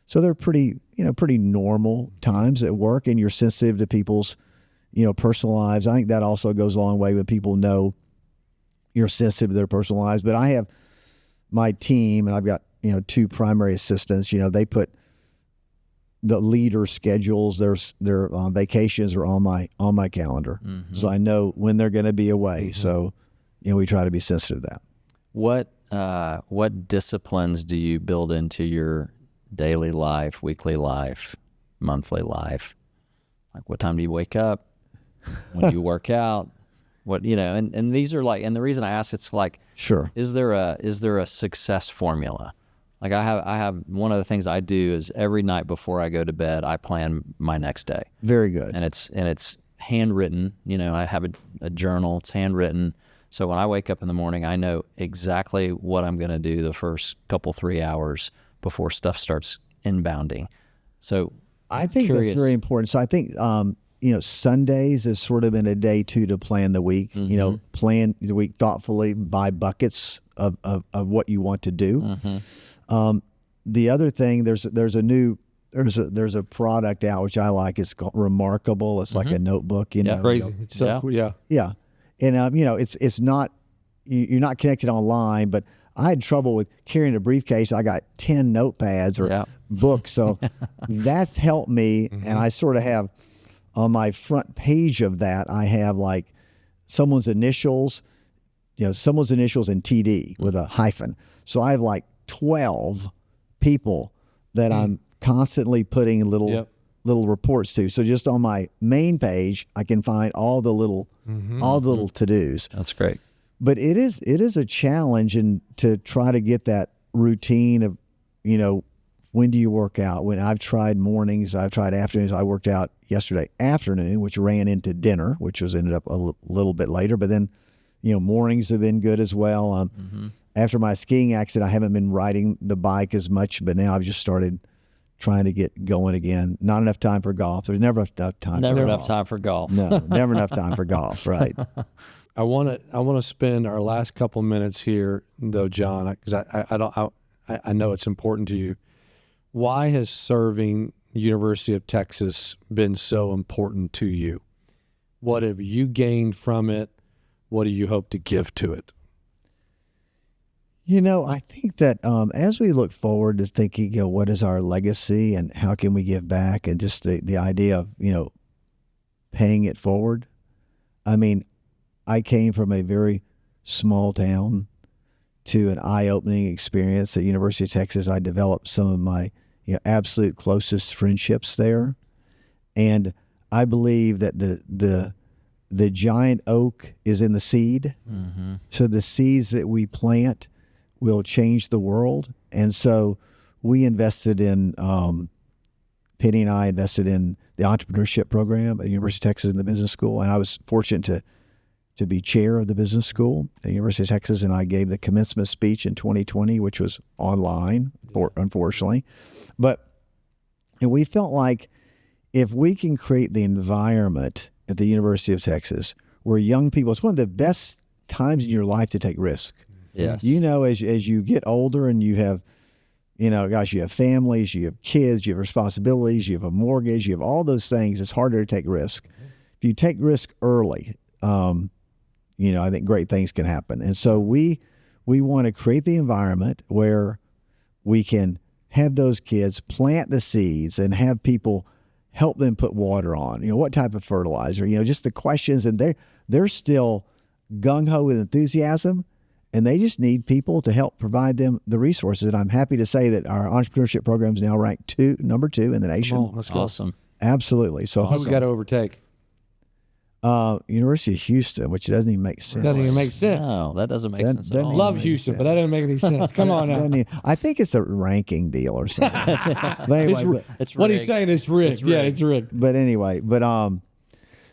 S1: so they're pretty normal times at work, and you're sensitive to people's personal lives. I think that also goes a long way when people know you're sensitive to their personal lives. But I have my team, and I've got 2 primary assistants. They put the leader schedules, their vacations are on my calendar, so I know when they're going to be away. So we try to be sensitive to that.
S3: What disciplines do you build into your daily life, weekly life, monthly life? Like, what time do you wake up? When do you work out? What and these are like, and the reason I ask, it's like,
S1: Sure.
S3: is there a success formula? Like I have one of the things I do is every night before I go to bed, I plan my next day.
S1: Very good.
S3: And it's handwritten. I have a journal. It's handwritten. So when I wake up in the morning, I know exactly what I'm going to do the first 3 hours before stuff starts inbounding. So
S1: I think
S3: curious.
S1: that's very important. So I think Sundays has sort of been a day too to plan the week. Plan the week thoughtfully by buckets of what you want to do. The other thing, there's a product out which I like. It's called Remarkable. It's like a notebook.
S2: Crazy. It's so cool. Yeah.
S1: Yeah, and it's not you're not connected online, but I had trouble with carrying a briefcase. I got 10 notepads or books, so that's helped me. And I sort of have on my front page of that, I have like someone's initials in TD with a hyphen. So I have like 12 people that I'm constantly putting little reports to. So just on my main page, I can find all the little to-dos.
S3: that's great.
S1: But it is a challenge and to try to get that routine of, when do you work out? When I've tried mornings, I've tried afternoons. I worked out yesterday afternoon, which ran into dinner, which ended up a little bit later. But then, mornings have been good as well. After my skiing accident, I haven't been riding the bike as much, but now I've just started trying to get going again. Not enough time for golf. There's never enough time.
S3: Never
S1: for
S3: enough
S1: golf.
S3: time for golf.
S1: No, never enough time for golf. Right.
S2: I want to spend our last couple minutes here, though, John, because I know it's important to you. Why has serving University of Texas been so important to you? What have you gained from it? What do you hope to give to it?
S1: I think that as we look forward to thinking, what is our legacy and how can we give back, and just the idea of, paying it forward. I mean, I came from a very small town to an eye-opening experience at University of Texas. I developed some of my absolute closest friendships there, and I believe that the giant oak is in the seed. So the seeds that we plant will change the world. And so we invested in Penny and I invested in the entrepreneurship program at the University of Texas in the business school, and I was fortunate to be chair of the business school at the University of Texas, and I gave the commencement speech in 2020, which was online, unfortunately. But we felt like if we can create the environment at the University of Texas where young people, it's one of the best times in your life to take risk.
S3: Yes.
S1: As you get older and you have, you have families, you have kids, you have responsibilities, you have a mortgage, you have all those things, it's harder to take risk. If you take risk early, I think great things can happen. And so we want to create the environment where we can have those kids plant the seeds and have people help them put water on, what type of fertilizer, just the questions. And they're still gung-ho with enthusiasm, and they just need people to help provide them the resources. And I'm happy to say that our entrepreneurship program is now ranked number 2 in the nation.
S2: Oh, let's go.
S3: Awesome.
S1: Absolutely. So
S2: Who we got to overtake?
S1: University of Houston, which doesn't even make sense.
S2: Doesn't even make sense.
S3: No, that doesn't make sense at
S1: doesn't
S3: all.
S1: even
S2: Love
S1: make
S2: Houston,
S1: sense.
S2: but that doesn't make any sense. Come on now.
S1: Doesn't even- I think it's a ranking deal or something. But anyway,
S3: It's
S2: What he's
S3: rigged.
S2: saying is rigged.
S3: It's
S2: Yeah,
S3: rigged.
S2: it's rigged.
S1: but anyway,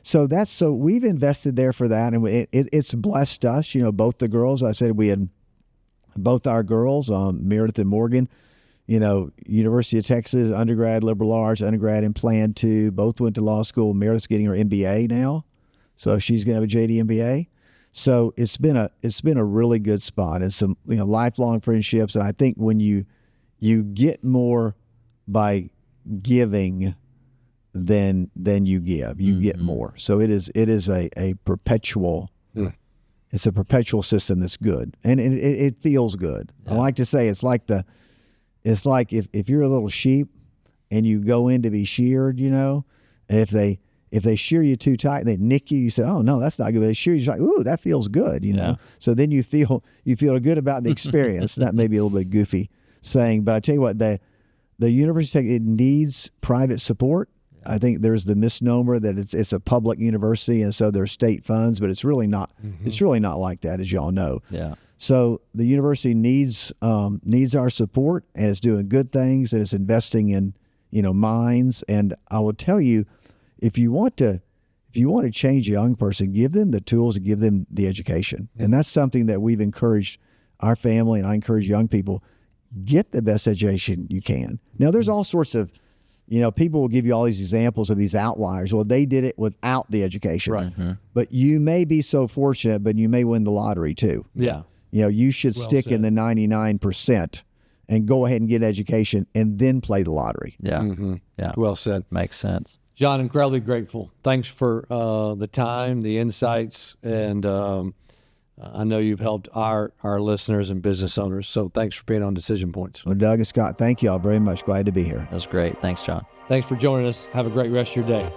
S1: so we've invested there for that, and it's blessed us. Both the girls. I said we had both our girls, Meredith and Morgan. University of Texas, undergrad liberal arts, undergrad in Plan 2. Both went to law school. Meredith's getting her MBA now, so she's gonna have a JD MBA. So it's been a really good spot, and some lifelong friendships. And I think when you get more by giving than you give, you get more. So it is a perpetual. It's a perpetual system that's good, and it feels good. I like to say it's like if you're a little sheep and you go in to be sheared, and if they shear you too tight, they nick you. You say, "Oh no, that's not good." They shear you, you're like, "Ooh, that feels good," So then you feel good about the experience. That may be a little bit goofy saying, but I tell you what, the university, it needs private support. I think there's the misnomer that it's a public university, and so there's state funds, but it's really not. It's really not like that, as y'all know.
S3: Yeah.
S1: So the university needs our support, and it's doing good things, and it's investing in minds. And I will tell you, if you want to change a young person, give them the tools and give them the education, and that's something that we've encouraged our family, and I encourage young people, get the best education you can. Now there's all sorts of people will give you all these examples of these outliers. Well, they did it without the education.
S2: Right.
S1: But you may be so fortunate, but you may win the lottery too.
S2: Yeah.
S1: You should stick in the 99% and go ahead and get education and then play the lottery.
S3: Yeah. Yeah.
S2: Well said.
S3: Makes sense.
S2: John, incredibly grateful. Thanks for the time, the insights, and I know you've helped our listeners and business owners. So thanks for being on Decision Points.
S1: Well, Doug and Scott, thank you all very much. Glad to be here.
S3: That was great. Thanks, John.
S2: Thanks for joining us. Have a great rest of your day.